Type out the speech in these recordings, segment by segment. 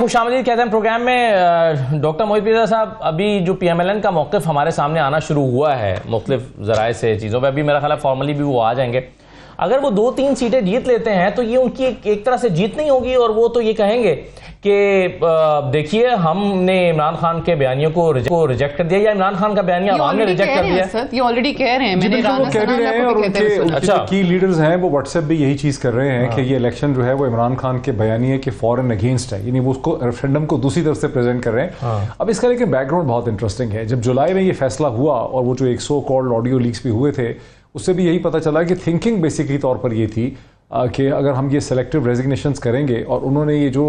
خوش آمدید کہتے ہیں پروگرام میں ڈاکٹر محیط پیرزادہ صاحب. ابھی جو پی ایم ایل این کا موقف ہمارے سامنے آنا شروع ہوا ہے مختلف ذرائع سے چیزوں پہ, ابھی میرا خیال ہے فارملی بھی وہ آ جائیں گے. اگر وہ 2-3 سیٹیں جیت لیتے ہیں تو یہ ان کی ایک طرح سے جیت نہیں ہوگی, اور وہ تو یہ کہیں گے کہ دیکھیے ہم نے عمران خان کے بیانیوں کو ریجیکٹ کر دیا, یا عمران خان کا بیانیہ عوام نے ریجیکٹ کر دیا. یہ آلریڈی کہہ رہے ہیں, میں نے کہہ بھی رہے ہیں, اور ان کے کی لیڈرز ہیں وہ واٹس ایپ بھی یہی چیز کر رہے ہیں کہ یہ الیکشن جو ہے وہ عمران خان کے بیانیے کے فوراً اگینسٹ ہے, یعنی وہ اس کو ریفرینڈم کو دوسری طرف سے پریزنٹ کر رہے ہیں. اب اس کا لیکن بیک گراؤنڈ بہت انٹرسٹنگ ہے. جب جولائی میں یہ فیصلہ ہوا اور وہ جو 100 کالڈ آڈیو لیکس بھی ہوئے تھے, اس سے بھی یہی پتہ چلا کہ تھنکنگ بیسکلی طور پر یہ تھی کہ اگر ہم یہ سلیکٹیو ریزگنیشنز کریں گے, اور انہوں نے یہ جو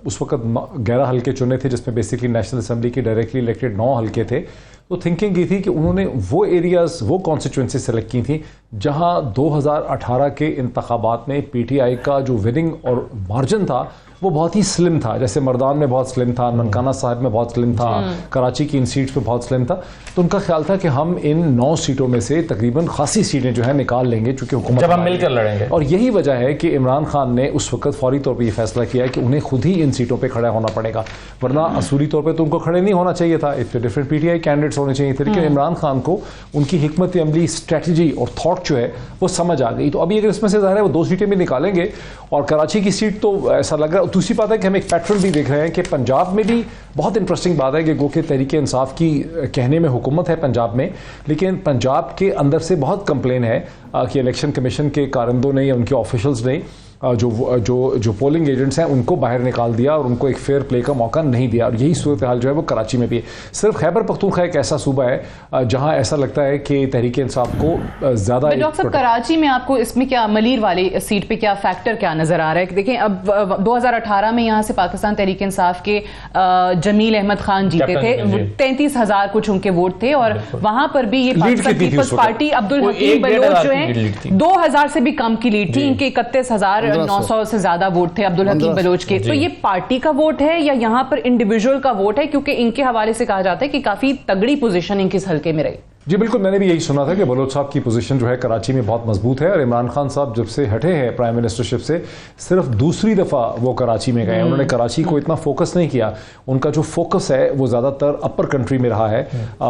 اس وقت 11 حلقے چنے تھے جس میں بیسکلی نیشنل اسمبلی کی ڈائریکٹلی الیکٹڈ 9 حلقے تھے, تو تھنکنگ یہ تھی کہ انہوں نے وہ ایریاز وہ کانسٹیچوئنسی سلیکٹ کی تھیں جہاں 2018 کے انتخابات میں پی ٹی آئی کا جو وننگ اور مارجن تھا وہ بہت ہی سلم تھا. جیسے مردان میں بہت سلم تھا, ننکانہ صاحب میں بہت سلم تھا, کراچی کی ان سیٹس پہ بہت سلم تھا. تو ان کا خیال تھا کہ ہم ان 9 سیٹوں میں سے تقریباً خاصی سیٹیں جو ہیں نکال لیں گے چونکہ حکومت جب ہم مل کر لڑیں گے. اور یہی وجہ ہے کہ عمران خان نے اس وقت فوری طور پہ یہ فیصلہ کیا کہ انہیں خود ہی ان سیٹوں پہ کھڑا ہونا پڑے گا, ورنہ اصولی طور پہ تو ان کو کھڑے نہیں ہونا چاہیے تھا, اس پہ different P T I candidates ہونے چاہیے تھے. لیکن عمران خان کو ان کی حکمت عملی, اسٹریٹجی اور تھاٹ جو ہے وہ سمجھ آ گئی. تو ابھی اگر اس میں سے ظاہر ہے وہ 2 سیٹیں بھی نکالیں گے, اور کراچی کی سیٹ تو ایسا لگ رہا ہے. دوسری بات ہے کہ ہم ایک پیٹرن بھی دیکھ رہے ہیں کہ پنجاب میں بھی بہت انٹرسٹنگ بات ہے کہ گو کہ تحریک انصاف کی کہنے میں حکومت ہے پنجاب میں, لیکن پنجاب کے اندر سے بہت کمپلین ہے کہ الیکشن کمیشن کے کارندوں نے یا ان کے آفیشلز نے جو پولنگ ایجنٹس ہیں ان کو باہر نکال دیا اور ان کو ایک فیئر پلے کا موقع نہیں دیا. اور یہی صورتحال جو ہے وہ کراچی میں بھی ہے. صرف خیبر پختونخوا ایک ایسا صوبہ ہے جہاں ایسا لگتا ہے کہ تحریک انصاف کو زیادہ. ڈاکٹر صاحب کراچی میں آپ کو اس میں کیا ملیر والی سیٹ پہ کیا فیکٹر کیا نظر آ رہا ہے؟ دیکھیں اب 2018 میں یہاں سے پاکستان تحریک انصاف کے جمیل احمد خان جیتے تھے, 33,000 کچھ ان کے ووٹ تھے, اور وہاں پر بھی یہ پاکستان پیپلز پارٹی عبدالحکیم بلوچ جو ہیں 2,000 سے بھی کم کی لیڈ تھی, ان کے 31,900 سے زیادہ ووٹ تھے عبدالحکیم بلوچ کے. تو یہ پارٹی کا ووٹ ہے یا یہاں پر انڈیویجول کا ووٹ ہے, کیونکہ ان کے حوالے سے کہا جاتا ہے کہ کافی تگڑی پوزیشن ان کے اس حلقے میں رہی. جی بالکل, میں نے بھی یہی سنا تھا کہ بلوچ صاحب کی پوزیشن جو ہے کراچی میں بہت مضبوط ہے, اور عمران خان صاحب جب سے ہٹے ہیں پرائم منسٹرشپ سے صرف دوسری دفعہ وہ کراچی میں گئے. انہوں نے کراچی کو اتنا فوکس نہیں کیا, ان کا جو فوکس ہے وہ زیادہ تر اپر کنٹری میں رہا ہے,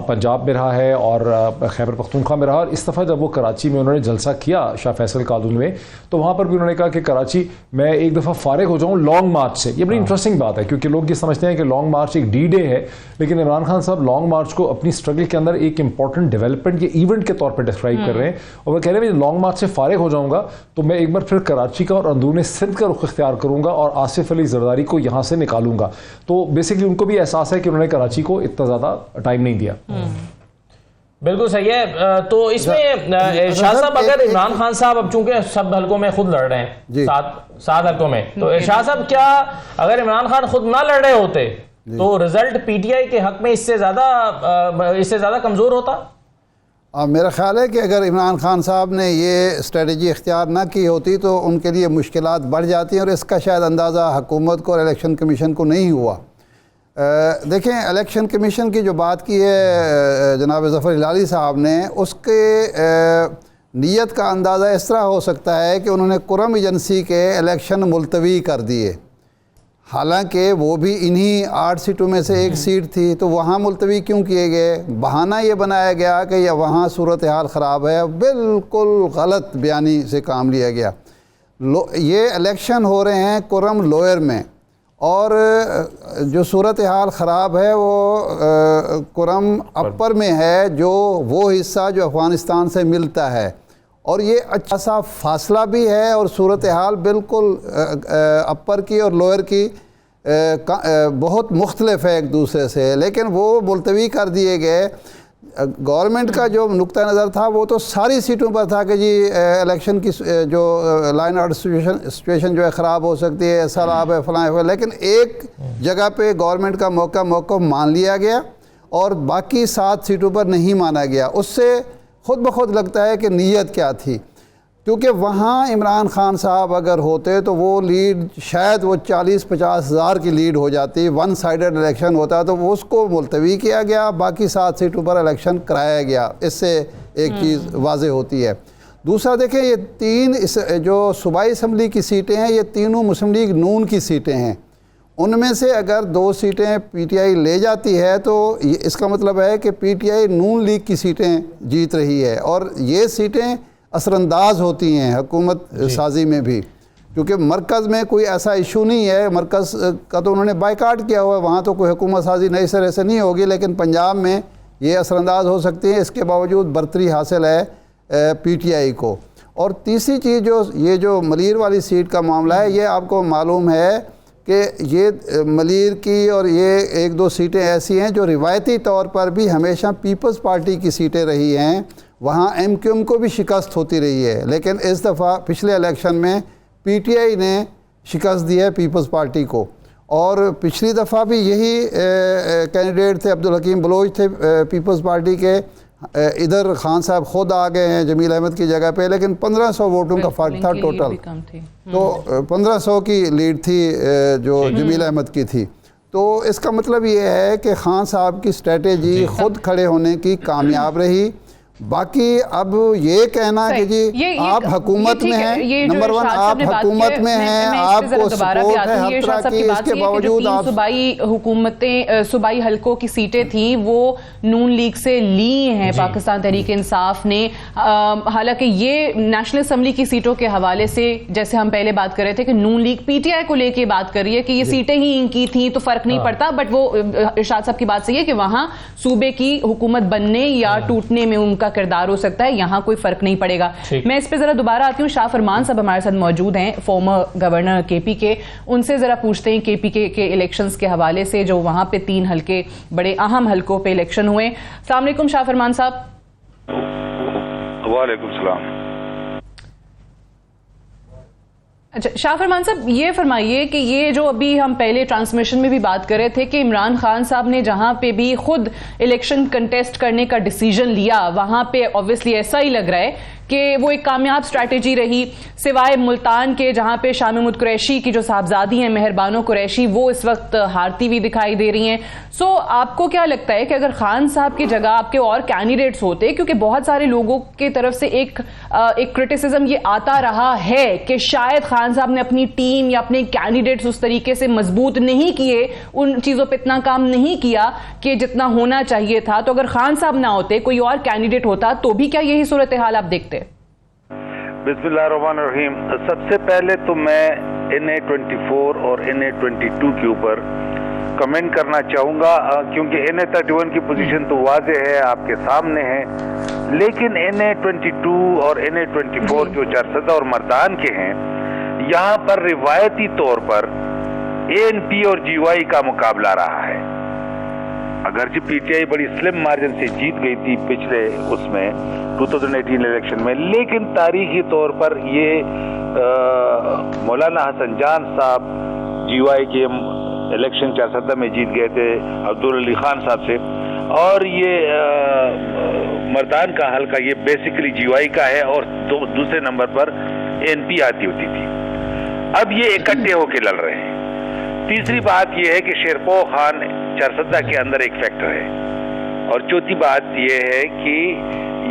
پنجاب میں رہا ہے اور خیبر پختونخوا میں رہا. اور اس دفعہ جب وہ کراچی میں انہوں نے جلسہ کیا شاہ فیصل کالون میں, تو وہاں پر بھی انہوں نے کہا کہ کراچی میں ایک دفعہ فارغ ہو جاؤں لانگ مارچ سے. یہ بڑی انٹرسٹنگ بات ہے کیونکہ لوگ یہ سمجھتے ہیں کہ لانگ مارچ ایک ڈی ڈے ہے, لیکن عمران خان صاحب لانگ مارچ کو اپنی اسٹرگل کے اندر ایک امپورٹنٹ ڈیولپمنٹ کے ایونٹ کے طور پر ڈسکرائب کر رہے ہیں. اور وہ کہہ رہے ہیں کہ لانگ مارچ سے فارغ ہو جاؤں گا تو میں ایک بار پھر کراچی کا اور اندرون سندھ کا رخ اختیار کروں گا اور آصف علی زرداری کو یہاں سے نکالوں گا. تو بیسکلی ان کو بھی احساس ہے کہ انہوں نے کراچی کو اتنا زیادہ ٹائم نہیں دیا. بالکل صحیح ہے. تو اس میں ارشاد صاحب اگر عمران خان صاحب اب چونکہ سب حلقوں میں خود لڑ رہے ہیں 7 حلقوں میں, تو ارشاد صاحب کیا اگر عمران خان خود نہ لڑ رہے ہوتے تو رزلٹ پی ٹی آئی کے حق میں اس سے زیادہ کمزور ہوتا؟ میرا خیال ہے کہ اگر عمران خان صاحب نے یہ اسٹریٹجی اختیار نہ کی ہوتی تو ان کے لیے مشکلات بڑھ جاتی ہیں, اور اس کا شاید اندازہ حکومت کو اور الیکشن کمیشن کو نہیں ہوا. دیکھیں الیکشن کمیشن کی جو بات کی ہے جناب ظفر ہلالی صاحب نے, اس کے نیت کا اندازہ اس طرح ہو سکتا ہے کہ انہوں نے کرم ایجنسی کے الیکشن ملتوی کر دیے, حالانکہ وہ بھی انہی 8 سیٹوں میں سے ایک سیٹ تھی, تو وہاں ملتوی کیوں کیے گئے؟ بہانہ یہ بنایا گیا کہ یہ وہاں صورتحال خراب ہے. بالکل غلط بیانی سے کام لیا گیا. یہ الیکشن ہو رہے ہیں کرم لوئر میں, اور جو صورتحال خراب ہے وہ کرم اپر میں ہے, جو وہ حصہ جو افغانستان سے ملتا ہے, اور یہ اچھا سا فاصلہ بھی ہے, اور صورتحال بالکل اپر کی اور لوئر کی بہت مختلف ہے ایک دوسرے سے, لیکن وہ ملتوی کر دیے گئے. گورنمنٹ کا جو نقطہ نظر تھا وہ تو ساری سیٹوں پر تھا کہ جی الیکشن کی جو لائن آرڈر سچویشن جو ہے خراب ہو سکتی ہے, سیلاب ہے, فلاں ہے, لیکن ایک جگہ پہ گورنمنٹ کا موقف مان لیا گیا اور باقی 7 سیٹوں پر نہیں مانا گیا. اس سے خود بخود لگتا ہے کہ نیت کیا تھی, کیونکہ وہاں عمران خان صاحب اگر ہوتے تو وہ لیڈ شاید وہ 40-50 ہزار کی لیڈ ہو جاتی, 1 سائیڈڈ الیکشن ہوتا, تو وہ اس کو ملتوی کیا گیا, باقی 7 سیٹوں پر الیکشن کرایا گیا. اس سے ایک چیز واضح ہوتی ہے. دوسرا دیکھیں یہ 3 جو صوبائی اسمبلی کی سیٹیں ہیں یہ تینوں مسلم لیگ نون کی سیٹیں ہیں, ان میں سے اگر 2 سیٹیں پی ٹی آئی لے جاتی ہے تو اس کا مطلب ہے کہ P T I known league کی سیٹیں جیت رہی ہے، اور یہ سیٹیں اثر انداز ہوتی ہیں حکومت سازی میں بھی، کیونکہ مرکز میں کوئی ایسا ایشو نہیں ہے، مرکز کا تو انہوں نے بائیکاٹ کیا ہوا ہے، وہاں تو کوئی حکومت سازی نئی سرے سے نہیں ہوگی، لیکن پنجاب میں یہ اثر انداز ہو سکتی ہیں، اس کے باوجود برتری حاصل ہے پی ٹی آئی کو۔ اور تیسری چیز یہ جو ملیر والی سیٹ کا معاملہ ہے، یہ آپ کو معلوم ہے کہ یہ ملیر کی اور یہ 1-2 سیٹیں ایسی ہیں جو روایتی طور پر بھی ہمیشہ پیپلز پارٹی کی سیٹیں رہی ہیں، وہاں ایم کیو ایم کو بھی شکست ہوتی رہی ہے، لیکن اس دفعہ پچھلے الیکشن میں پی ٹی آئی نے شکست دی ہے پیپلز پارٹی کو، اور پچھلی دفعہ بھی یہی کینڈیڈیٹ تھے، عبدالحکیم بلوچ تھے پیپلز پارٹی کے، ادھر خان صاحب خود آ گئے ہیں جمیل احمد کی جگہ پہ، لیکن 1500 ووٹوں کا فرق تھا ٹوٹل، تو 1500 کی لیڈ تھی جو جمیل احمد کی تھی۔ تو اس کا مطلب یہ ہے کہ خان صاحب کی اسٹریٹجی خود کھڑے ہونے کی کامیاب رہی۔ باقی اب یہ کہنا کہ جی آپ حکومت میں ہیں، نمبر 1 آپ حکومت میں ہیں، آپ کو سپورٹ ہے ہر طرح کی، اس کے باوجود آپ صوبائی حکومتیں، صوبائی حلقوں کی سیٹیں تھیں وہ نون لیگ سے لی ہیں پاکستان تحریک انصاف نے، حالانکہ یہ نیشنل اسمبلی کی سیٹوں کے حوالے سے جیسے ہم پہلے بات کر رہے تھے کہ نون لیگ پی ٹی آئی کو لے کے بات کر رہی ہے کہ یہ سیٹیں ہی ان کی تھیں تو فرق نہیں پڑتا، بٹ وہ ارشاد صاحب کی بات صحیح ہے کہ وہاں صوبے کی حکومت بننے یا ٹوٹنے میں ان کا کردار ہو سکتا ہے، یہاں کوئی فرق نہیں پڑے گا۔ میں اس پہ ذرا دوبارہ آتی ہوں، شاہ فرمان صاحب ہمارے ساتھ موجود ہیں، فارمر گورنر کے پی کے، ان سے ذرا پوچھتے ہیں کے پی کے الیکشنز کے حوالے سے، جو وہاں پہ 3 حلقے بڑے اہم حلقوں پہ الیکشن ہوئے۔ السلام علیکم شاہ فرمان صاحب۔ وعلیکم السلام۔ اچھا شاہ فرمان صاحب یہ فرمائیے کہ یہ جو ابھی ہم پہلے ٹرانسمیشن میں بھی بات کر رہے تھے کہ عمران خان صاحب نے جہاں پہ بھی خود الیکشن کنٹیسٹ کرنے کا ڈیسیجن لیا وہاں پہ آبویسلی ایسا ہی لگ رہا ہے کہ وہ ایک کامیاب اسٹریٹجی رہی، سوائے ملتان کے جہاں پہ شاہ محمود قریشی کی جو صاحبزادی ہیں مہربانو قریشی وہ اس وقت ہارتی ہوئی دکھائی دے رہی ہیں۔ سو آپ کو کیا لگتا ہے کہ اگر خان صاحب کی جگہ آپ کے اور کینڈیڈیٹس ہوتے، کیونکہ بہت سارے لوگوں کی طرف سے ایک کرٹیسزم یہ آتا رہا ہے کہ شاید خان صاحب نے اپنی ٹیم یا اپنے کینڈیڈیٹس اس طریقے سے مضبوط نہیں کیے، ان چیزوں پہ اتنا کام نہیں کیا کہ جتنا ہونا چاہیے تھا، تو اگر خان صاحب نہ ہوتے کوئی اور کینڈیڈیٹ ہوتا تو بھی کیا یہی صورتحال آپ دیکھتے؟ بسم اللہ الرحمن الرحیم۔ سب سے پہلے تو میں NA24 اور NA22 کے اوپر کمنٹ کرنا چاہوں گا، کیونکہ NA31 کی پوزیشن تو واضح ہے، آپ کے سامنے ہے، لیکن NA22 اور NA24 جو چارسدہ اور مردان کے ہیں، یہاں پر روایتی طور پر ANP اور GY کا مقابلہ رہا ہے۔ اگرچہ پی ٹی آئی بڑی سلم مارجن سے جیت گئی تھی پچھلے اس میں 2018 الیکشن میں، لیکن تاریخی طور پر یہ مولانا حسن جان صاحب GY کے الیکشن 470 میں جیت گئے تھے عبدالعلی خان صاحب سے، اور یہ مردان کا حلقہ یہ بیسیکلی GY کا ہے، اور دوسرے نمبر پر ANP آتی ہوتی تھی۔ اب یہ اکٹھے ہو کے لڑ رہے ہیں۔ تیسری بات یہ ہے کہ شیرپو خان چارسدہ کے اندر ایک فیکٹر ہے، اور چوتھی بات یہ ہے کہ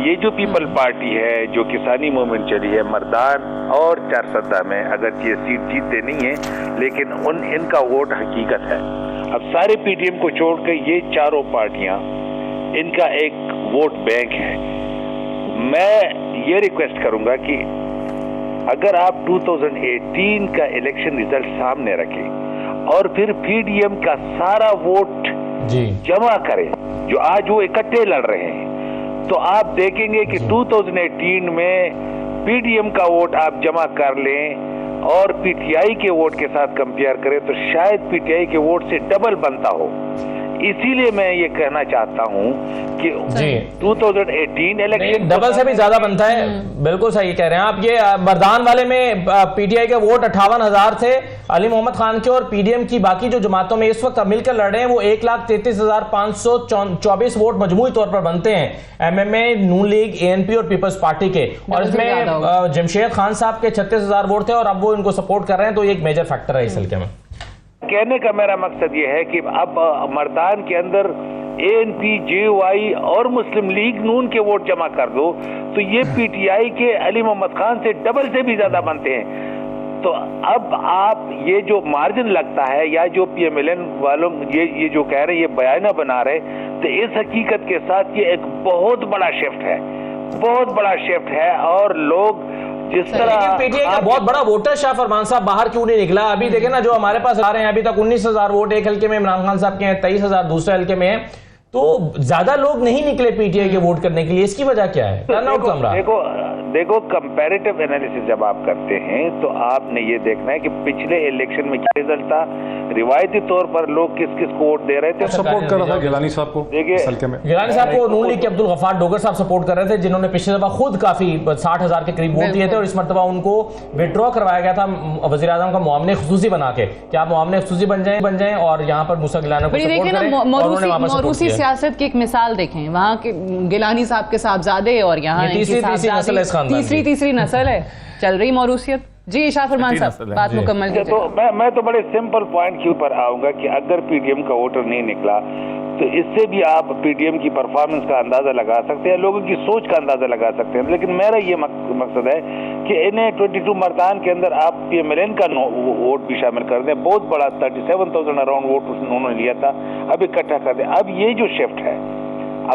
یہ جو پیپل پارٹی ہے جو کسانی موومنٹ چلی ہے مردان اور چارسدہ میں، اگر یہ سیٹ جیتتے نہیں ہیں لیکن ان کا ووٹ حقیقت ہے۔ اب سارے پی ٹی ایم کو چھوڑ کے یہ چاروں پارٹیاں ان کا ایک ووٹ بینک ہے۔ میں یہ ریکویسٹ کروں گا کہ اگر آپ 2018 کا الیکشن ریزلٹ سامنے رکھیں اور پھر پی ڈی ایم کا سارا ووٹ جمع کریں جو آج وہ اکٹھے لڑ رہے ہیں، تو آپ دیکھیں گے کہ 2018 میں پی ڈی ایم کا ووٹ آپ جمع کر لیں اور پی ٹی آئی کے ووٹ کے ساتھ کمپیئر کریں تو شاید پی ٹی آئی کے ووٹ سے ڈبل بنتا ہو۔ اسی لیے میں یہ کہنا چاہتا ہوں کہ 2018 الیکشن ڈبل سے بھی زیادہ بنتا ہے۔ بالکل صحیح کہہ رہے ہیں آپ۔ یہ مردان والے میں پی ٹی آئی کے ووٹ 58,000 تھے علی محمد خان کے، اور پی ڈی ایم کی باقی جو جماعتوں میں اس وقت مل کر لڑ رہے ہیں وہ 1,33,524 ووٹ مجموعی طور پر بنتے ہیں، ایم ایم اے، نون لیگ، اے این پی اور پیپلز پارٹی کے، اور اس میں جمشید خان صاحب کے 36,000 ووٹ تھے اور اب وہ ان کو سپورٹ کر رہے ہیں، تو یہ ایک میجر فیکٹر ہے اس حلقے میں۔ کہنے کا میرا مقصد یہ ہے کہ اب مردان کے اندر اے این پی، جے وائی اور مسلم لیگ نون کے ووٹ جمع کر دو تو یہ پی ٹی آئی کے علی محمد خان سے ڈبل سے بھی زیادہ بنتے ہیں۔ تو اب آپ یہ جو مارجن لگتا ہے یا جو پی ایم ایل این والوں یہ جو کہہ رہے ہیں یہ بیانہ بنا رہے، تو اس حقیقت کے ساتھ یہ ایک بہت بڑا شفٹ ہے، بہت بڑا شفٹ ہے. اور لوگ جس طرح پی ٹی آئی کا بہت بڑا ووٹر شاہ فرمان صاحب باہر کیوں نہیں نکلا؟ ابھی دیکھیں نا جو ہمارے پاس آ رہے ہیں ابھی تک 19,000 ووٹ ایک حلقے میں عمران خان صاحب کے ہیں، 23,000 دوسرے حلقے میں ہیں، تو زیادہ لوگ نہیں نکلے پی ٹی آئی کے ووٹ کرنے کے لیے. اس کی وجہ کیا ہے؟ ٹرن آؤٹ کم رہا. دیکھو کمپیریٹیو انالیسس جب آپ کرتے ہیں تو آپ نے یہ دیکھنا ہے کہ پچھلے الیکشن میں کیا رزلٹ تھا، روایتی طور پر لوگ کس کس کو ووٹ دے رہے تھے. سپورٹ کر رہا تھا گیلانی صاحب کو، گیلانی صاحب کو نون لیگ کے عبدالغفار ڈوگر صاحب سپورٹ کر رہے تھے، جنہوں نے پچھلے دفعہ خود کافی 60,000 کے قریب ووٹ دیے تھے، اور اس مرتبہ ان کو وڈرا کروایا گیا تھا وزیر اعظم کا معاملے خصوصی بنا کے کہ آپ معاملے خصوصی بن جائیں اور یہاں پر موسیٰ گیلانی کو سپورٹ کریں. موروثی سیاست کی ایک مثال دیکھیں، وہاں کے گیلانی صاحب کے صاحبزادے اور یہاں تیسری نسل ہے چل رہی موروثیت. جی شاہ فرمان صاحب بات مکمل کیجئے. تو میں تو بڑے سمپل پوائنٹ کے اوپر آؤں گا کہ اگر پی ڈی ایم کا ووٹر نہیں نکلا تو اس سے بھی آپ پی ڈی ایم کی پرفارمنس کا اندازہ لگا سکتے ہیں، لوگوں کی سوچ کا اندازہ لگا سکتے ہیں. لیکن میرا یہ مقصد ہے کہ انہیں 22 مردان کے اندر آپ پی ایم ایل این کا ووٹ بھی شامل کر دیں. بہت بڑا 37,000 اراؤنڈ ووٹ انہوں نے لیا تھا، اب اکٹھا کر دیں. اب یہ جو شفٹ ہے،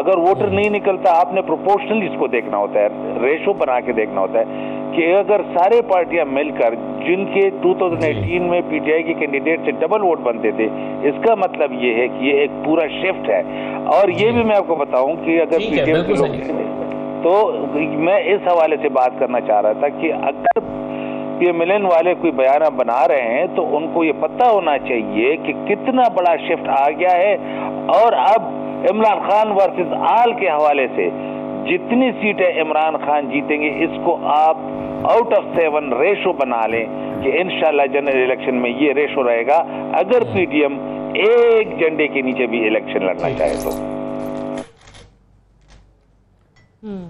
اگر ووٹر نہیں نکلتا آپ نے پروپورشنلی اس کو دیکھنا ہوتا ہے، ریشو بنا کے دیکھنا ہوتا ہے کہ اگر سارے پارٹیاں مل کر جن کے 2018 میں پی ٹی آئی کے کینڈیڈیٹ سے ڈبل ووٹ بنتے تھے، اس کا مطلب یہ ہے کہ یہ ایک پورا شفٹ ہے. اور یہ بھی میں آپ کو بتاؤں کہ اگر پی ٹی ایم کے لوگ، تو میں اس حوالے سے بات کرنا چاہ رہا تھا کہ اگر پی ایم ایل این والے کوئی بیانہ بنا رہے ہیں تو ان کو یہ پتہ ہونا چاہیے کہ کتنا بڑا شفٹ آ گیا ہے. اور اب عمران خان ورسز آل کے حوالے سے جتنی سیٹیں عمران خان جیتیں گے اس کو آپ آؤٹ آف 7 ریشو بنا لیں کہ انشاءاللہ جنرل الیکشن میں یہ ریشو رہے گا اگر پی ڈی ایم ایک جھنڈے کے نیچے بھی الیکشن لڑنا چاہے تو.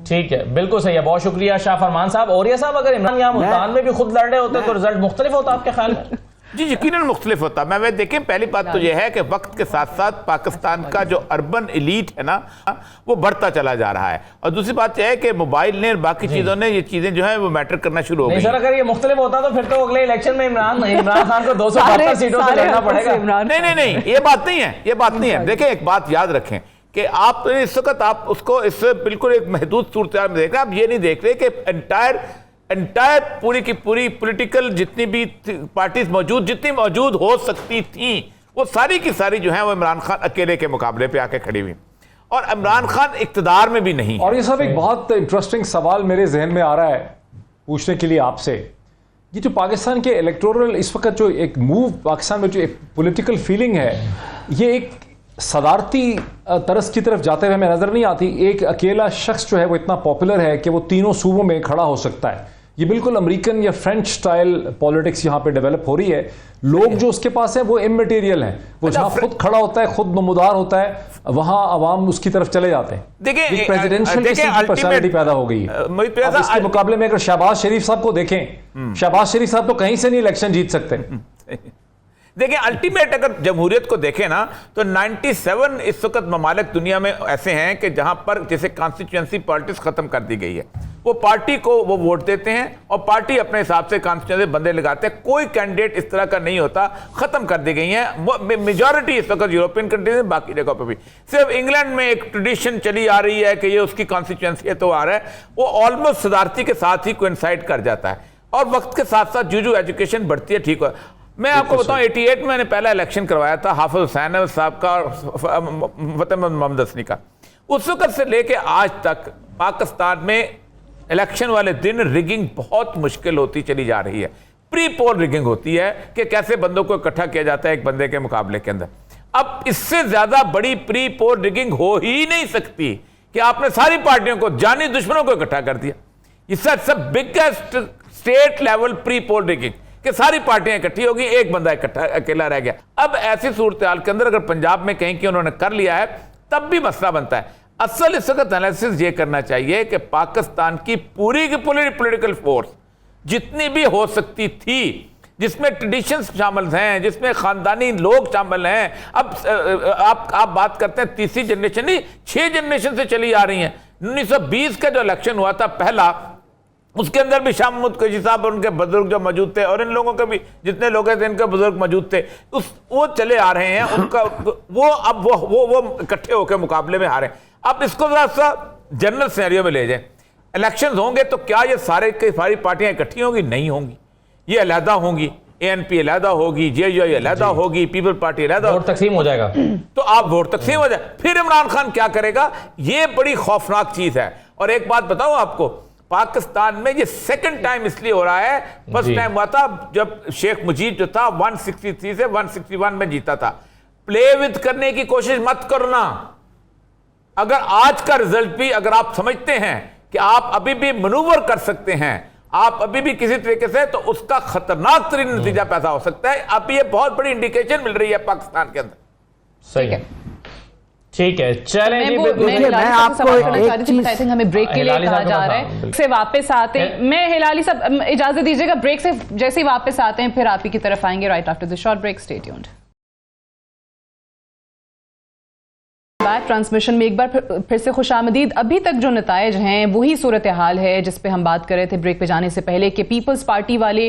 ٹھیک ہے، بالکل صحیح ہے. بہت شکریہ شاہ فرمان صاحب. اوریہ صاحب اگر عمران یہاں ملتان میں بھی خود لڑ رہے ہوتے تو رزلٹ مختلف ہوتا آپ کے خیال میں؟ جی یقیناً مختلف ہوتا. میں دیکھیں پہلی بات تو یہ ہے کہ وقت کے ساتھ ساتھ پاکستان کا جو اربن ایلیٹ ہے نا وہ بڑھتا چلا جا رہا ہے. اور دوسری بات یہ ہے کہ موبائل نے اور باقی چیزوں نے یہ چیزیں جو ہیں وہ میٹر کرنا شروع ہو گئی. نہیں سر، اگر یہ مختلف ہوتا تو پھر تو اگلے الیکشن میں عمران خان کو 272 سیٹوں سے لڑنا پڑے گا. نہیں یہ بات نہیں ہے، یہ بات نہیں ہے. دیکھیں ایک بات یاد رکھیں کہ آپ اس وقت آپ اس کو اس سے بالکل ایک محدود صورتحال میں دیکھ رہے ہیں. آپ یہ نہیں دیکھ رہے کہ انٹائر پوری کی پوری پولیٹیکل جتنی بھی پارٹیز موجود، جتنی موجود ہو سکتی تھیں، وہ ساری کی ساری جو ہیں وہ عمران خان اکیلے کے مقابلے پہ آ کے کھڑی ہوئی، اور عمران خان اقتدار میں بھی نہیں. اور یہ سب ایک بہت انٹرسٹنگ سوال میرے ذہن میں آ رہا ہے پوچھنے کے لیے آپ سے. یہ جو پاکستان کے الیکٹورل اس وقت جو ایک موو پاکستان میں جو ایک پولیٹیکل فیلنگ ہے، یہ ایک صدارتی طرز کی طرف جاتے ہوئے ہمیں نظر نہیں آتی. ایک اکیلا شخص جو ہے وہ اتنا پاپولر ہے کہ وہ تینوں صوبوں میں کھڑا ہو سکتا ہے. یہ بالکل امریکن یا فرینچ سٹائل پالیٹکس یہاں پہ ڈیولپ ہو رہی ہے. لوگ جو اس کے پاس ہیں وہ امٹیریل ہیں، وہ جہاں خود کھڑا ہوتا ہے، خود نمودار ہوتا ہے، وہاں عوام اس کی طرف چلے جاتے ہیں. دیکھیں پریزیڈنشل قسم کی پرسنالٹی پیدا ہو گئی ہے. اب اس کے مقابلے میں اگر شہباز شریف صاحب کو دیکھیں، شہباز شریف صاحب تو کہیں سے نہیں الیکشن جیت سکتے. دیکھیں الٹیمیٹ اگر جمہوریت کو دیکھیں نا تو 97 اس وقت ممالک دنیا میں ایسے ہیں کہ جہاں پر جیسے کانسٹیچوئنسی پالیٹکس ختم کر دی گئی ہے. وہ پارٹی کو وہ ووٹ دیتے ہیں اور پارٹی اپنے حساب سے کانسٹیچوئنسی بندے لگاتے ہیں. کوئی کینڈیڈیٹ اس طرح کا نہیں ہوتا. ختم کر دی گئی ہیں میجورٹی اس وقت یورپین کنٹریز میں، باقی جگہوں پہ بھی. صرف انگلینڈ میں ایک ٹریڈیشن چلی آ رہی ہے کہ یہ اس کی کانسٹیچوئنسی ہے تو آ رہا ہے، وہ آلموسٹ صدارتی کے ساتھ ہی کوئنسائڈ کر جاتا ہے. اور وقت کے ساتھ ساتھ جو ایجوکیشن بڑھتی ہے ٹھیک ہو. میں آپ کو بتاؤں 88 میں نے پہلا الیکشن کروایا تھا حافظ حسین صاحب کا اور فتح محمد حسنی کا. اس وقت سے لے کے آج تک پاکستان میں الیکشن والے دن ریگنگ بہت مشکل ہوتی چلی جا رہی ہے. پری پول ریگنگ ہوتی ہے کہ کیسے بندوں کو اکٹھا کیا جاتا ہے ایک بندے کے مقابلے کے اندر. اب اس سے زیادہ بڑی پری پول ریگنگ ہو ہی نہیں سکتی کہ آپ نے ساری پارٹیوں کو جانی دشمنوں کو اکٹھا کر دیا. اس سے بگیسٹ اسٹیٹ لیول پری پول ریگنگ کہ ساری پارٹیاں اکٹھی ہوگی، ایک بندہ اکیلا رہ گیا. اب ایسی صورتحال کے اندر اگر پنجاب میں کہیں کہ انہوں نے کر لیا ہے تب بھی مسئلہ بنتا ہے. اصل اس وقت انالیسس یہ کرنا چاہیے کہ پاکستان کی پوری کی پوری پولیٹیکل فورس جتنی بھی ہو سکتی تھی، جس میں ٹریڈیشنز شامل ہیں، جس میں خاندانی لوگ شامل ہیں. اب آپ بات کرتے ہیں تیسری جنریشن نہیں، 6 جنریشن سے چلی آ رہی ہیں. 1920 کا جو الیکشن ہوا تھا پہلا، اس کے اندر بھی شاہ محمود قریشی صاحب اور ان کے بزرگ جو موجود تھے اور ان لوگوں کے بھی جتنے لوگ تھے ان کے بزرگ موجود تھے، وہ چلے آ رہے ہیں، ان کا وہ اکٹھے ہو کے مقابلے میں ہارے. اب اس کو ذرا سا جنرل سینیریو میں لے جائیں. الیکشنز ہوں گے تو کیا یہ ساری پارٹیاں اکٹھی ہوں گی؟ نہیں ہوں گی، یہ علیحدہ ہوں گی. اے این پی علیحدہ ہوگی، جے یو آئی علیحدہ ہوگی، پیپل پارٹی علیحدہ ہوگی. ووٹ تقسیم ہو جائے گا تو آپ ووٹ تقسیم ہو جائے. پھر عمران خان کیا کرے گا؟ یہ بڑی خوفناک چیز ہے. اور ایک بات بتاؤں آپ کو، پاکستان میں یہ سیکنڈ ٹائم اس لیے ہو رہا ہے. فرسٹ ٹائم ہوا تھا جب شیخ مجید جو تھا 163 سے 161 میں جیتا تھا. پلے وتھ کرنے کی کوشش مت کرنا. اگر آج کا رزلٹ بھی اگر آپ سمجھتے ہیں کہ آپ ابھی بھی منور کر سکتے ہیں، آپ ابھی بھی کسی طریقے سے، تو اس کا خطرناک ترین نتیجہ پیدا ہو سکتا ہے. اب یہ بہت بڑی انڈیکیشن مل رہی ہے پاکستان کے اندر. صحیح ہے، ٹھیک ہے، چلیں جی. میں آپ کو ایک چیز، ہمیں بریک کے لیے کہا جا رہا ہے سے واپس آتے ہیں. میں ہلالی صاحب اجازت دیجیے گا، بریک سے جیسے ہی واپس آتے ہیں پھر آپ ہی کی طرف آئیں گے right after the short break. Stay tuned. Back transmission میں ایک بار پھر سے خوش آمدید. ابھی تک جو نتائج ہیں وہی صورتحال ہے جس پہ ہم بات کر رہے تھے بریک پہ جانے سے پہلے کہ پیپلز پارٹی والے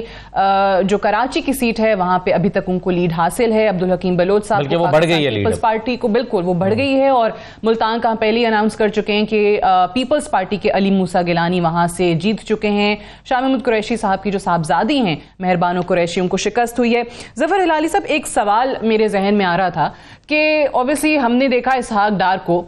جو کراچی کی سیٹ ہے وہاں پہ ابھی تک ان کو لیڈ حاصل ہے. عبدالحکیم بلوچ صاحب بلکہ وہ بڑھ گئی ہے پیپلز پارٹی کو، بالکل وہ بڑھ گئی ہے. اور ملتان کا پہلے ہی اناؤنس کر چکے ہیں کہ پیپلز پارٹی کے علی موسیٰ گیلانی وہاں سے جیت چکے ہیں. شاہ محمود قریشی صاحب کی جو صاحبزادی ہیں مہربانو قریشی، ان کو شکست ہوئی ہے. ظفر ہلالی صاحب، ایک سوال میرے ذہن میں آ رہا تھا کہ اوبیسلی ہم نے دیکھا اسحاق ڈار کو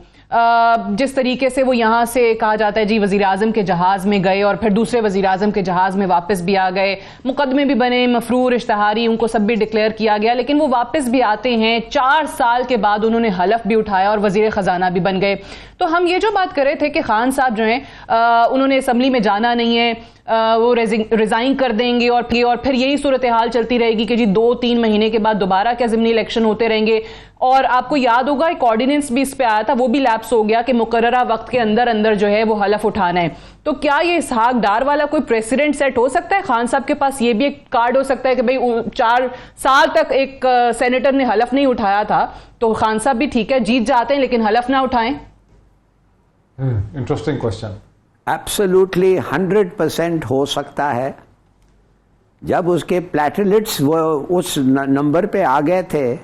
جس طریقے سے وہ یہاں سے کہا جاتا ہے جی وزیراعظم کے جہاز میں گئے اور پھر دوسرے وزیراعظم کے جہاز میں واپس بھی آ گئے، مقدمے بھی بنے، مفرور، اشتہاری، ان کو سب بھی ڈکلیئر کیا گیا، لیکن وہ واپس بھی آتے ہیں. 4 سال کے بعد انہوں نے حلف بھی اٹھایا اور وزیر خزانہ بھی بن گئے. تو ہم یہ جو بات کر رہے تھے کہ خان صاحب جو ہیں انہوں نے اسمبلی میں جانا نہیں ہے، وہ ریزائن کر دیں گے اور پھر یہی صورتحال چلتی رہے گی کہ جی 2-3 مہینے کے بعد دوبارہ کیا ضمنی الیکشن ہوتے رہیں گے. اور آپ کو یاد ہوگا ایک آرڈیننس بھی اس پہ آیا تھا، وہ بھی لیپس ہو گیا کہ مقررہ وقت کے اندر جو ہے وہ حلف اٹھانا ہے. تو کیا یہ اسحاق ڈار والا کوئی پریسیڈنٹ سیٹ ہو سکتا ہے؟ خان صاحب کے پاس یہ بھی ایک کارڈ ہو سکتا ہے کہ بھئی 4 سال تک ایک سینیٹر نے حلف نہیں اٹھایا تھا، تو خان صاحب بھی ٹھیک ہے جیت جاتے ہیں لیکن حلف نہ اٹھائیں. Interesting question. ایبسولوٹلی 100% ہو سکتا ہے. جب اس کے پلیٹلیٹس وہ اس نمبر پہ آ گئے تھے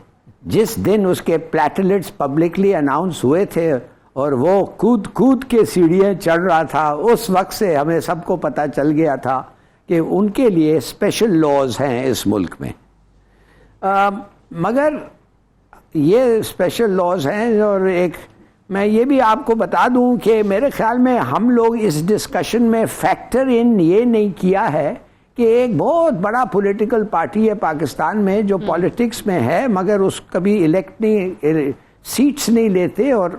جس دن اس کے پلیٹلیٹس پبلکلی اناؤنس ہوئے تھے اور وہ کود کے سیڑھیاں چڑھ رہا تھا، اس وقت سے ہمیں سب کو پتہ چل گیا تھا کہ ان کے لیے اسپیشل لاز ہیں اس ملک میں. مگر یہ اسپیشل لاز ہیں. اور ایک میں یہ بھی آپ کو بتا دوں کہ میرے خیال میں ہم لوگ اس ڈسکشن میں فیکٹر ان یہ نہیں کیا ہے کہ ایک بہت بڑا پولیٹیکل پارٹی ہے پاکستان میں جو پالیٹکس میں ہے مگر اس کبھی الیکٹ نہیں، سیٹس نہیں لیتے اور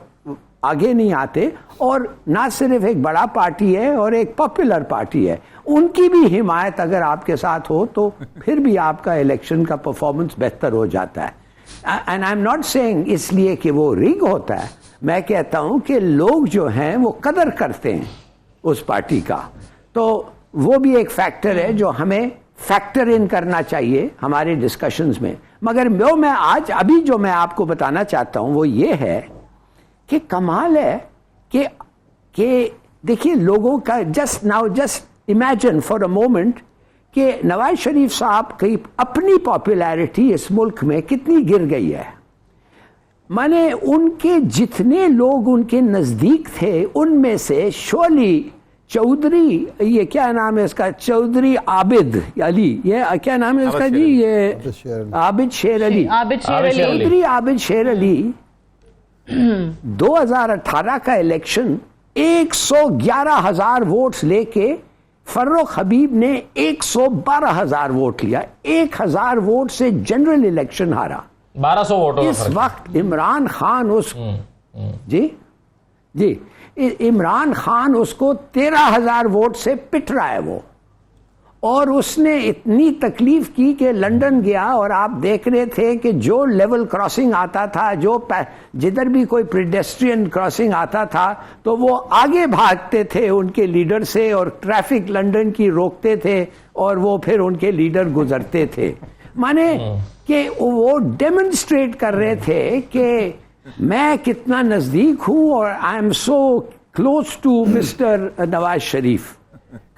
آگے نہیں آتے، اور نہ صرف ایک بڑا پارٹی ہے اور ایک پاپولر پارٹی ہے. ان کی بھی حمایت اگر آپ کے ساتھ ہو تو پھر بھی آپ کا الیکشن کا پرفارمنس بہتر ہو جاتا ہے. And I am not seeing اس لیے کہ وہ ریگ ہوتا ہے، میں کہتا ہوں کہ لوگ جو ہیں وہ قدر کرتے ہیں اس پارٹی کا. تو وہ بھی ایک فیکٹر ہے جو ہمیں فیکٹر ان کرنا چاہیے ہمارے ڈسکشنز میں. مگر میں آج ابھی جو میں آپ کو بتانا چاہتا ہوں وہ یہ ہے کہ کمال ہے کہ دیکھیے لوگوں کا just imagine for a moment کہ نواز شریف صاحب کی اپنی پاپولیرٹی اس ملک میں کتنی گر گئی ہے. میں نے ان کے جتنے لوگ ان کے نزدیک تھے ان میں سے شولی چودھری، یہ کیا نام ہے اس کا، چودھری عابد علی، یہ کیا نام ہے اس کا جی، یہ عابد شیر علی، چودھری عابد شیر علی 2018 کا الیکشن 111,000 ووٹس لے کے فروخ حبیب نے 112,000 ووٹ لیا، 1,000 ووٹ سے جنرل الیکشن ہارا. 1200 ووٹوں. اس وقت عمران خان عمران خان اس کو 13,000 ووٹ سے پٹ رہا ہے وہ، اور اس نے اتنی تکلیف کی کہ لنڈن گیا اور آپ دیکھ رہے تھے کہ جو لیول کراسنگ آتا تھا، جو جدھر بھی کوئی پیڈیسٹرین کراسنگ آتا تھا تو وہ آگے بھاگتے تھے ان کے لیڈر سے اور ٹریفک لنڈن کی روکتے تھے اور وہ پھر ان کے لیڈر گزرتے تھے. مانے کہ وہ ڈیمونسٹریٹ کر رہے تھے کہ میں کتنا نزدیک ہوں اور I am so close to mister Nawaz Sharif.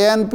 ANP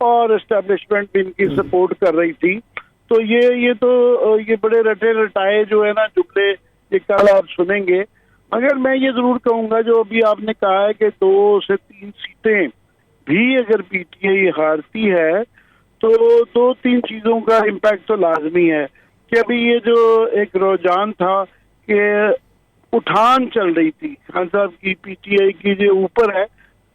اور اسٹیبلشمنٹ بھی ان کی سپورٹ کر رہی تھی. تو یہ بڑے رٹے رٹائے جو ہے نا جملے یہ کل آپ سنیں گے. مگر میں یہ ضرور کہوں گا جو ابھی آپ نے کہا ہے کہ 2 سے 3 سیٹیں بھی اگر پی ٹی آئی ہارتی ہے تو 2-3 چیزوں کا امپیکٹ تو لازمی ہے. کہ ابھی یہ جو ایک رجحان تھا کہ اٹھان چل رہی تھی خان صاحب کی پی ٹی آئی کی جو اوپر ہے،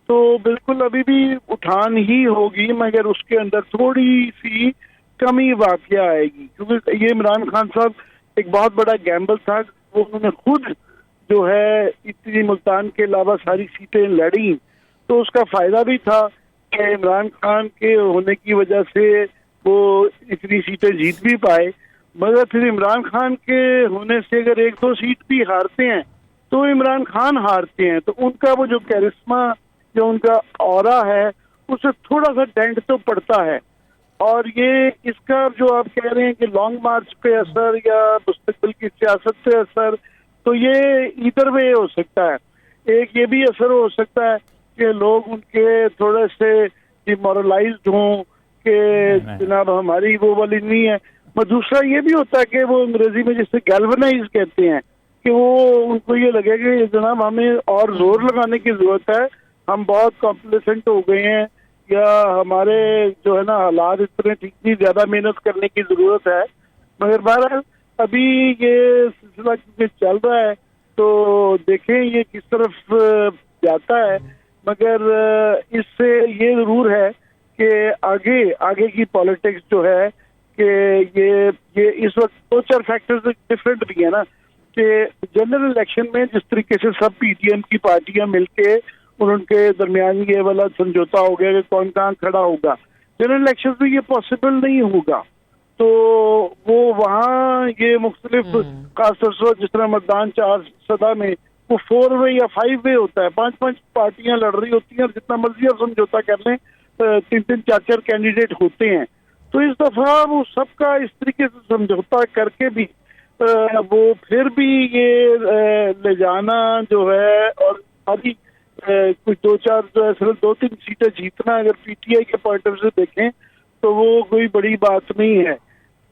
تو بالکل ابھی بھی اٹھان ہی ہوگی، مگر اس کے اندر تھوڑی سی کمی واقعہ آئے گی. کیونکہ یہ عمران خان صاحب ایک بہت بڑا گیمبل تھا، وہ انہوں نے خود جو ہے اتنی ملتان کے علاوہ ساری سیٹیں لڑیں، تو اس کا فائدہ بھی تھا کہ عمران خان کے ہونے کی وجہ سے وہ اتنی سیٹیں جیت بھی پائے. مگر پھر عمران خان کے ہونے سے اگر 1-2 سیٹ بھی ہارتے ہیں تو عمران خان ہارتے ہیں، تو ان کا وہ جو کیرسما جو ان کا اورا ہے اس سے تھوڑا سا ڈینٹ تو پڑتا ہے. اور یہ اس کا جو آپ کہہ رہے ہیں کہ لانگ مارچ پہ اثر یا مستقبل کی سیاست پہ اثر، تو یہ ادھر وے ہو سکتا ہے. ایک یہ بھی اثر ہو سکتا ہے کہ لوگ ان کے تھوڑے سے ڈیمورلائزڈ ہوں کہ جناب ہماری وہ والی نہیں ہے. دوسرا یہ بھی ہوتا ہے کہ وہ انگریزی میں جسے گیلونائز کہتے ہیں کہ وہ ان کو یہ لگے کہ جناب ہمیں اور زور لگانے کی ضرورت ہے، ہم بہت کمپلیسنٹ ہو گئے ہیں، یا ہمارے جو ہے نا حالات اتنے ٹھیک نہیں، زیادہ محنت کرنے کی ضرورت ہے. مگر بہرحال ابھی یہ سلسلہ کیونکہ چل رہا ہے تو دیکھیں یہ کس طرف جاتا ہے. مگر اس سے یہ ضرور ہے کہ آگے کی پالیٹکس جو ہے کہ یہ اس وقت 2-4 فیکٹرز ڈفرینٹ بھی ہے نا، کہ جنرل الیکشن میں جس طریقے سے سب پی ٹی ایم کی پارٹیاں مل کے اور ان کے درمیان یہ والا سمجھوتا ہو گیا کہ کون کہاں کھڑا ہوگا، جنرل الیکشن میں یہ پاسبل نہیں ہوگا. تو وہ وہاں یہ مختلف خاص طور سے جس طرح متدان 4 میں وہ 4 وے یا 5 وے ہوتا ہے، 5 پارٹیاں لڑ رہی ہوتی ہیں اور جتنا مرضی آپ سمجھوتا کر لیں 3 4 کینڈیڈیٹ ہوتے ہیں. تو اس دفعہ وہ سب کا اس طریقے سے سمجھوتا کر کے بھی وہ پھر بھی یہ لے جانا جو ہے اور ابھی کچھ 2-4 جو ہے صرف 2-3 سیٹیں جیتنا اگر پی ٹی آئی کے پوائنٹ آف سے دیکھیں تو وہ کوئی بڑی بات نہیں ہے.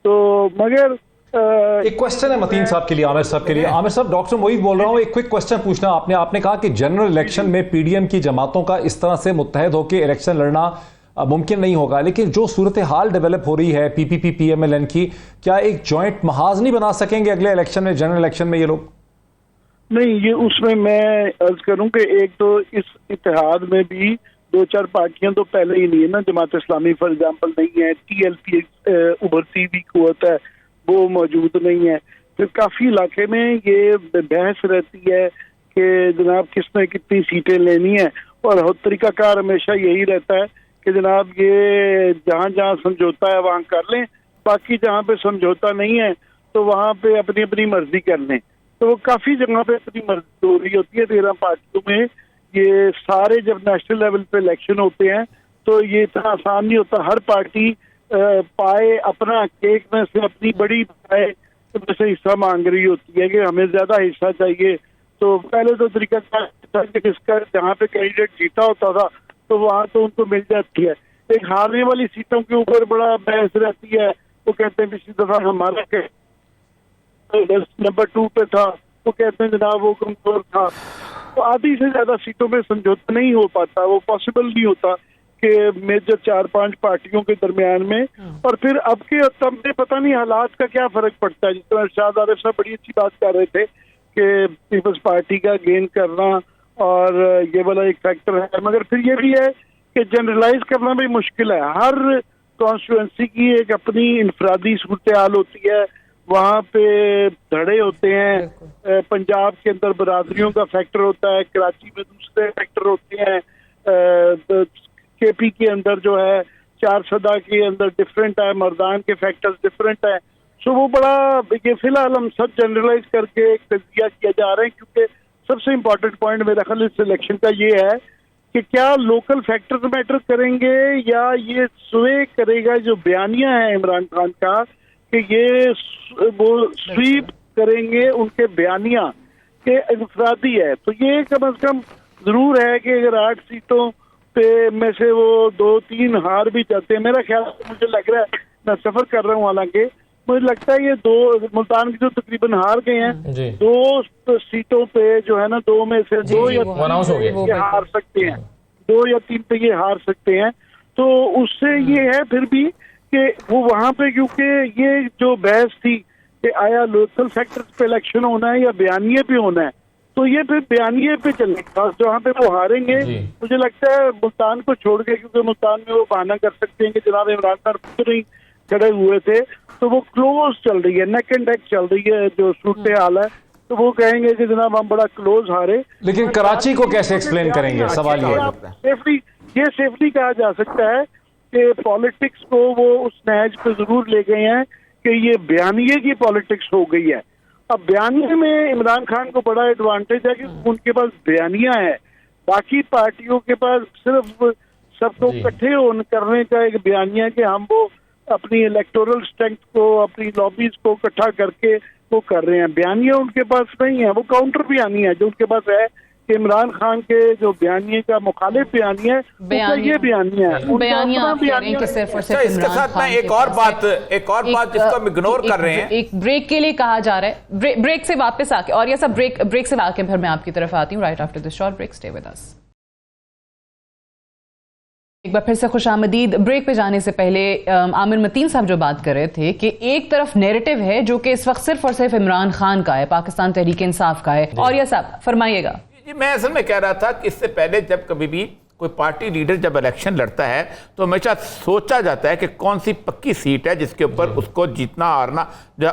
تو مگر ایک کوشچن ہے متین صاحب کے لیے، عامر صاحب کے لیے. عامر صاحب، ڈاکٹر موعید بول رہا ہوں. ایک کوئک کوشچن پوچھنا آپ نے کہا کہ جنرل الیکشن میں پی ڈی ایم کی جماعتوں کا اس طرح سے متحد ہو کے الیکشن لڑنا ممکن نہیں ہوگا، لیکن جو صورتحال ڈیولپ ہو رہی ہے پی پی پی پی ایم ایل این کی، کیا ایک جوائنٹ محاذ نہیں بنا سکیں گے اگلے الیکشن میں، جنرل الیکشن میں یہ لوگ؟ نہیں، یہ اس میں عرض کروں کہ ایک تو اس اتحاد میں بھی 2-4 پارٹیاں تو پہلے ہی نہیں ہے نا. جماعت اسلامی فار ایگزامپل نہیں ہے، ٹی ایل پی ابھرتی بھی قوت ہے وہ موجود نہیں ہے. پھر کافی علاقے میں یہ بحث رہتی ہے کہ جناب کس نے کتنی سیٹیں لینی ہیں، اور طریقہ کار ہمیشہ یہی رہتا ہے کہ جناب یہ جہاں جہاں سمجھوتا ہے وہاں کر لیں، باقی جہاں پہ سمجھوتا نہیں ہے تو وہاں پہ اپنی اپنی مرضی کر لیں. تو وہ کافی جگہ پہ اپنی مرضی ہو رہی ہوتی ہے 13 پارٹیوں میں. یہ سارے جب نیشنل لیول پہ الیکشن ہوتے ہیں تو یہ اتنا آسان نہیں ہوتا. ہر پارٹی پائے اپنا کیک میں سے اپنی بڑی پائے میں سے حصہ مانگ رہی ہوتی ہے کہ ہمیں زیادہ حصہ چاہیے. تو پہلے تو طریقہ جس کا جہاں پہ کینڈیڈیٹ جیتا ہوتا تھا تو وہاں تو ان کو مل جاتی ہے. ایک ہارنے والی سیٹوں کے اوپر بڑا بحث رہتی ہے. وہ کہتے ہیں پچھلی دفعہ ہمارا نمبر 2 پہ تھا، وہ کہتے ہیں جناب وہ کمزور تھا. تو آدھی سے زیادہ سیٹوں پہ سمجھوتا نہیں ہو پاتا، وہ پاسبل نہیں ہوتا کہ میجر 4-5 پارٹیوں کے درمیان میں. اور پھر اب کے تب میں پتہ نہیں حالات کا کیا فرق پڑتا ہے. جس طرح ارشاد عارف صاحب بڑی اچھی بات کر رہے تھے کہ پیپلز پارٹی کا گین کرنا اور یہ والا ایک فیکٹر ہے. مگر پھر یہ بھی ہے کہ جنرلائز کرنا بھی مشکل ہے. ہر کانسٹیٹوئنسی کی ایک اپنی انفرادی صورتحال ہوتی ہے، وہاں پہ دھڑے ہوتے ہیں. پنجاب کے اندر برادریوں کا فیکٹر ہوتا ہے، کراچی میں دوسرے فیکٹر ہوتے ہیں، کے پی کے اندر جو ہے 4 صدا کے اندر ڈفرینٹ ہے، مردان کے فیکٹرز ڈفرینٹ ہیں. سو وہ بڑا یہ فی الحال ہم سب جنرلائز کر کے ایک تجزیہ کیا جا رہا ہے. کیونکہ سب سے امپورٹنٹ پوائنٹ میرا خیال اس الیکشن کا یہ ہے کہ کیا لوکل فیکٹرز میٹر کریں گے یا یہ سوے کرے گا جو بیانیہ ہے عمران خان کا کہ یہ وہ سویپ کریں گے ان کے بیانیہ کے انفرادی ہے. تو یہ کم از کم ضرور ہے کہ اگر 8 سیٹوں پہ میں سے وہ 2-3 ہار بھی جاتے ہیں. میرا خیال مجھے لگ رہا ہے, میں سفر کر رہا ہوں حالانکہ, مجھے لگتا ہے یہ 2 ملتان کی جو تقریباً ہار گئے ہیں 2 سیٹوں پہ جو ہے نا 2 میں سے 2 یا 3 ہار سکتے ہیں, 2 یا 3 پہ یہ ہار سکتے ہیں. تو اس سے یہ ہے پھر بھی کہ وہ وہاں پہ, کیونکہ یہ جو بحث تھی کہ آیا لوکل سیکٹر پہ الیکشن ہونا ہے یا بیانیے پہ ہونا ہے, تو یہ پھر بیانیے پہ چلے گا جہاں پہ وہ ہاریں گے. مجھے لگتا ہے ملتان کو چھوڑ کے, کیونکہ ملتان میں وہ بہانہ کر سکتے ہیں کہ جناب عمران خان خود نہیں کھڑے ہوئے تھے, تو وہ کلوز چل رہی ہے, نیک اینڈ نیک چل رہی ہے جو صورت حال ہے, تو وہ کہیں گے کہ جناب ہم بڑا کلوز ہارے. لیکن کراچی کو کیسے ایکسپلین کریں گے, سوال یہ سیفلی کہا جا سکتا ہے کہ پالیٹکس کو وہ اس نہج پہ ضرور لے گئے ہیں کہ یہ بیانیے کی پالیٹکس ہو گئی ہے. اب بیانیے میں عمران خان کو بڑا ایڈوانٹیج ہے کہ ان کے پاس بیانیہ ہے, باقی پارٹیوں کے پاس صرف سب کو اکٹھے کرنے کا ایک بیانیہ کہ ہم وہ اپنی الیکٹورل اسٹرینتھ کو, اپنی لابیز کو اکٹھا کر کے وہ کر رہے ہیں. بیانیہ ان کے پاس نہیں ہے, وہ کاؤنٹر بیانیہ ہے جو ان کے پاس ہے کہ عمران خان کے جو بیانیے کا مخالف بیانیہ ہے یہ بیانیہ ہے. اس کے ساتھ میں ایک اور بات جس کو ہم اگنور کر رہے ہیں, ایک بریک کے لیے کہا جا رہا ہے, بریک سے واپس آ کے, اور یہ سب بریک سے آ کے پھر میں آپ کی طرف آتی ہوں right after this short break. Stay with us. ایک بار پھر سے خوش آمدید. بریک پہ جانے سے پہلے عامر متین صاحب جو بات کر رہے تھے کہ ایک طرف نیریٹو ہے جو کہ اس وقت صرف اور صرف عمران خان کا ہے, پاکستان تحریک انصاف کا ہے, اور یہ صاحب فرمائیے گا. جی میں اصل میں کہہ رہا تھا کہ اس سے پہلے جب کبھی بھی کوئی پارٹی لیڈر جب الیکشن لڑتا ہے تو ہمیشہ سوچا جاتا ہے کہ کون سی پکی سیٹ ہے جس کے اوپر اس کو جیتنا ہارنا,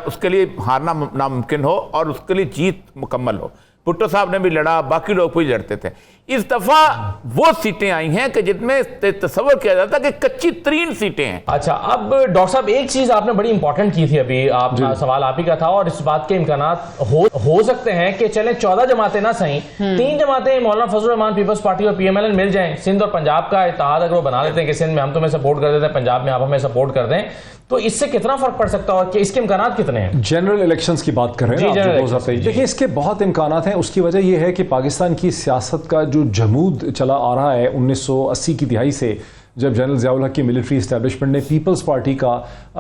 اس کے لیے ہارنا ناممکن ہو اور اس کے لیے جیت مکمل ہو. بھٹو صاحب نے بھی لڑا, باقی لوگ بھی لڑتے تھے. اس دفعہ وہ سیٹیں آئی ہیں کہ جن میں تصور کیا جاتا ہے کہ کچی ترین سیٹیں ہیں. اچھا, اب ڈاکٹر صاحب ایک چیز آپ نے بڑی امپورٹنٹ کی تھی ابھی, آپ سوال آپ ہی کا تھا, اور اس بات کے امکانات ہو سکتے ہیں کہ چلیں 14 جماعتیں نہ صحیح 3 جماعتیں مولانا فضل الرحمان پیپلز پارٹی اور PMLN مل جائیں, سندھ اور پنجاب کا اتحاد اگر وہ بنا لیتے ہیں کہ سندھ میں ہم تمہیں سپورٹ کر دیتے ہیں, پنجاب میں آپ ہمیں سپورٹ کر دیں, تو اس سے کتنا فرق پڑ سکتا ہے اور کہ اس کے امکانات کتنے ہیں؟ جنرل الیکشنز کی بات کر رہے ہیں دیکھیں, اس کے بہت امکانات ہیں. اس کی وجہ یہ ہے کہ پاکستان کی سیاست کا جو جمود چلا آ رہا ہے 1980 کی دہائی سے, جب جنرل ضیاء الحق کی ملٹری اسٹیبلشمنٹ نے پیپلز پارٹی کا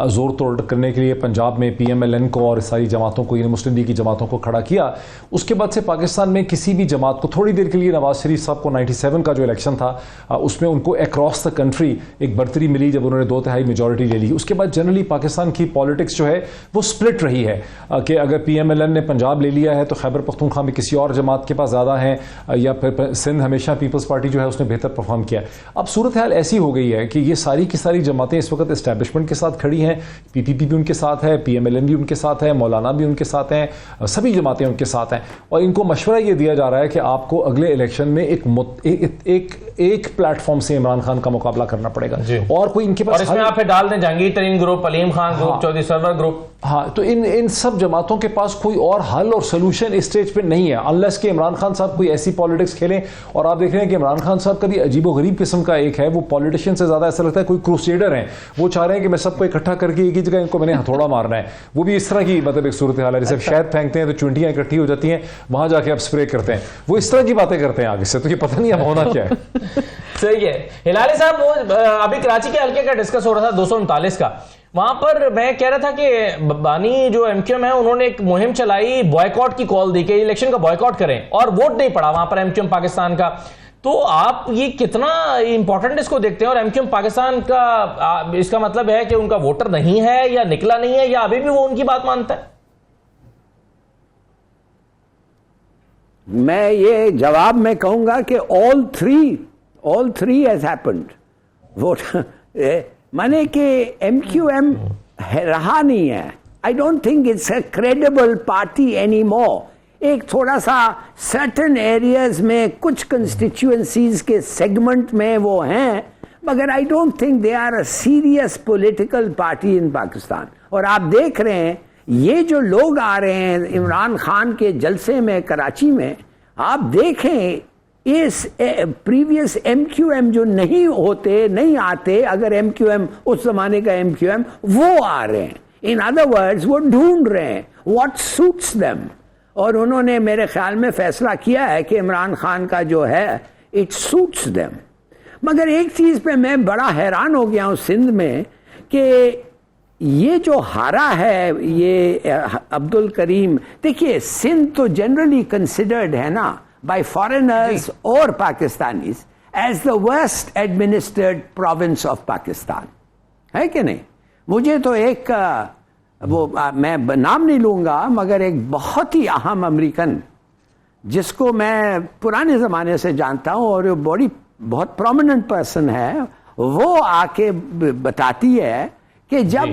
زور توڑ کرنے کے لیے پنجاب میں PMLN کو اور ساری جماعتوں کو, یعنی مسلم لیگ کی جماعتوں کو کھڑا کیا, اس کے بعد سے پاکستان میں کسی بھی جماعت کو تھوڑی دیر کے لیے, نواز شریف صاحب کو 97 کا جو الیکشن تھا اس میں ان کو اکراس دا کنٹری ایک برتری ملی جب انہوں نے 2/3 میجورٹی لے لی. اس کے بعد جنرلی پاکستان کی پالیٹکس جو ہے وہ سپلٹ رہی ہے کہ اگر PMLN نے پنجاب لے لیا ہے تو خیبر پختونخوا میں کسی اور جماعت کے پاس زیادہ ہیں, یا پھر سندھ ہمیشہ پیپلز پارٹی جو ہے اس نے بہتر پرفارم کیا. اب صورتحال ایسی ہو گئی ہے کہ یہ ساری کی ساری جماعتیں اس وقت اسٹیبلشمنٹ کے ساتھ کھڑی ہیں, PPP بھی ان کے ساتھ ہے, PMLN بھی ان کے ساتھ ہے, مولانا بھی ان کے ساتھ ہیں, سبھی جماعتیں ان کے ساتھ ہیں, اور ان کو مشورہ یہ دیا جا رہا ہے کہ آپ کو اگلے الیکشن میں ایک پلیٹ فارم سے عمران خان کا مقابلہ کرنا پڑے گا, اور کوئی ان کے پاس, اور اس میں آپ ڈال دیں جہانگیر ترین گروپ, علیم خان گروپ, چودھری سرور گروپ. ہاں, تو ان سب جماعتوں کے پاس کوئی اور حل اور سلوشن اس اسٹیج پہ نہیں ہے, انلیس کہ عمران خان صاحب کوئی ایسی پالیٹکس کھیلیں. اور آپ دیکھ رہے ہیں کہ عمران خان صاحب کا بھی عجیب و غریب قسم کا ایک ہے, وہ پالیٹیشین سے زیادہ ایسا لگتا ہے کوئی کروسیڈر ہیں, وہ چاہ رہے ہیں کہ میں سب کو اکٹھا کر کے ایک ہی جگہ ان کو میں نے ہتھوڑا مارنا ہے. وہ بھی اس طرح کی مطلب ایک صورتحال ہے, جیسے شہد پھینکتے ہیں تو چونٹیاں اکٹھی ہو جاتی ہیں, وہاں جا کے آپ اسپرے کرتے ہیں, وہ اس طرح کی باتیں کرتے ہیں آگے سے, تو یہ پتہ نہیں اب ہونا کیا ہے. صحیح ہے. ہلالی صاحب, وہ ابھی کراچی کے حلقے کا ڈسکس ہو رہا تھا 239 کا, وہاں پر میں کہہ رہا تھا کہ بانی جو MQM ہے انہوں نے ایک مہم چلائی, بوائیکاٹ کی کال دی کہ الیکشن کا بوائیکاٹ کریں, اور ووٹ نہیں پڑا وہاں پر MQM پاکستان کا. تو آپ یہ کتنا امپورٹنٹ اس کو دیکھتے ہیں, اور MQM پاکستان کا اس کا مطلب ہے کہ ان کا ووٹر نہیں ہے یا نکلا نہیں ہے, یا ابھی بھی وہ ان کی بات مانتا ہے؟ میں یہ جواب میں کہوں گا کہ all three has happened. Vote مانے کہ MQM رہا نہیں ہے. I don't think it's a credible party anymore. ایک تھوڑا سا سرٹن ایریاز میں کچھ کنسٹیچوئنسیز کے سیگمنٹ میں وہ ہیں, مگر I don't think they are a serious political party in Pakistan. اور آپ دیکھ رہے ہیں یہ جو لوگ آ رہے ہیں عمران خان کے جلسے میں کراچی میں, آپ دیکھیں اس پریویس MQM جو نہیں آتے, اگر MQM اس زمانے کا MQM, وہ آ رہے ہیں. ان ادر ورڈز وہ ڈھونڈ رہے ہیں واٹ سوٹس them, اور انہوں نے میرے خیال میں فیصلہ کیا ہے کہ عمران خان کا جو ہے اٹ سوٹس them. مگر ایک چیز پہ میں بڑا حیران ہو گیا ہوں سندھ میں کہ یہ جو ہارا ہے یہ عبد الکریم، دیکھیے سندھ تو جنرلی کنسیڈرڈ ہے نا بائی فارینرز اور Pakistanis as the worst administered province of Pakistan, ہے کہ نہیں؟ مجھے تو ایک وہ میں نام نہیں لوں گا مگر ایک بہت ہی اہم امریکن جس کو میں پرانے زمانے سے جانتا ہوں اور بہت پرومیننٹ پرسن ہے، وہ آ کے بتاتی ہے کہ جب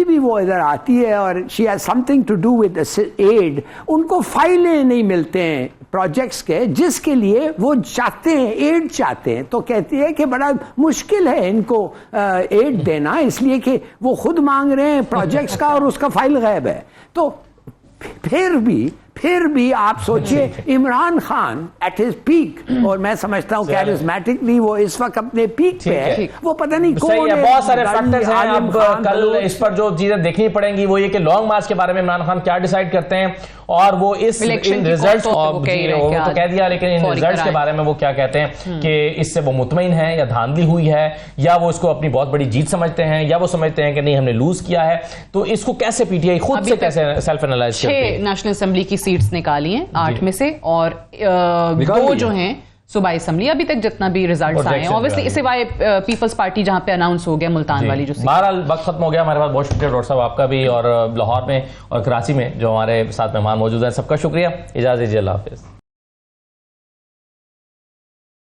بھی وہ ادھر آتی ہے اور she has something to do with ad, ان کو فائلیں نہیں ملتے ہیں پروجیکٹس کے جس کے لیے وہ چاہتے ہیں، ایڈ چاہتے ہیں، تو کہتی ہے کہ بڑا مشکل ہے ان کو ایڈ دینا، اس لیے کہ وہ خود مانگ رہے ہیں پروجیکٹس کا اور اس کا فائل غائب ہے۔ تو پھر بھی آپ سوچئے Imran Khan at his peak, اور میں سمجھتا ہوں کیرزمیٹکلی وہ اس وقت اپنے پیک پہ ہے، وہ پتہ نہیں کون ہے، بہت سارے فیکٹرز ہیں۔ اب کل اس پر جو چیزیں دیکھنی پڑیں گی وہ یہ کہ لانگ مارچ کے بارے میں عمران خان کیا ڈیسائیڈ کرتے ہیں، اور وہ اس ریزلٹس تو کہہ دیا، لیکن ان ریزلٹس کے بارے میں وہ کیا کہتے ہیں کہ اس سے وہ مطمئن ہیں یا دھاندلی ہوئی ہے، یا وہ اس کو اپنی بہت بڑی جیت سمجھتے ہیں، یا وہ سمجھتے ہیں کہ نہیں ہم نے لوز کیا ہے۔ تو اس کو کیسے پی ٹی آئی خود سے کیسے سیلف انالائز کرتی ہے؟ 6 نیشنل اسمبلی کی سیٹس نکالی ہیں 8 میں سے، اور 2 جو ہیں صوبائی اسمبلی، ابھی تک جتنا بھی ریزلٹس آئے ہیں اوبویسلی سوائے پیپلز پارٹی جہاں پہ اناؤنس ہو گیا ملتان والی جو سیٹ۔ بہرحال وقت ختم ہو گیا ہمارے پاس، بہت شکریہ ڈاکٹر صاحب آپ کا بھی، اور لاہور میں اور کراچی میں جو ہمارے ساتھ مہمان موجود ہیں سب کا شکریہ، اجازت دیجیے، اللہ حافظ۔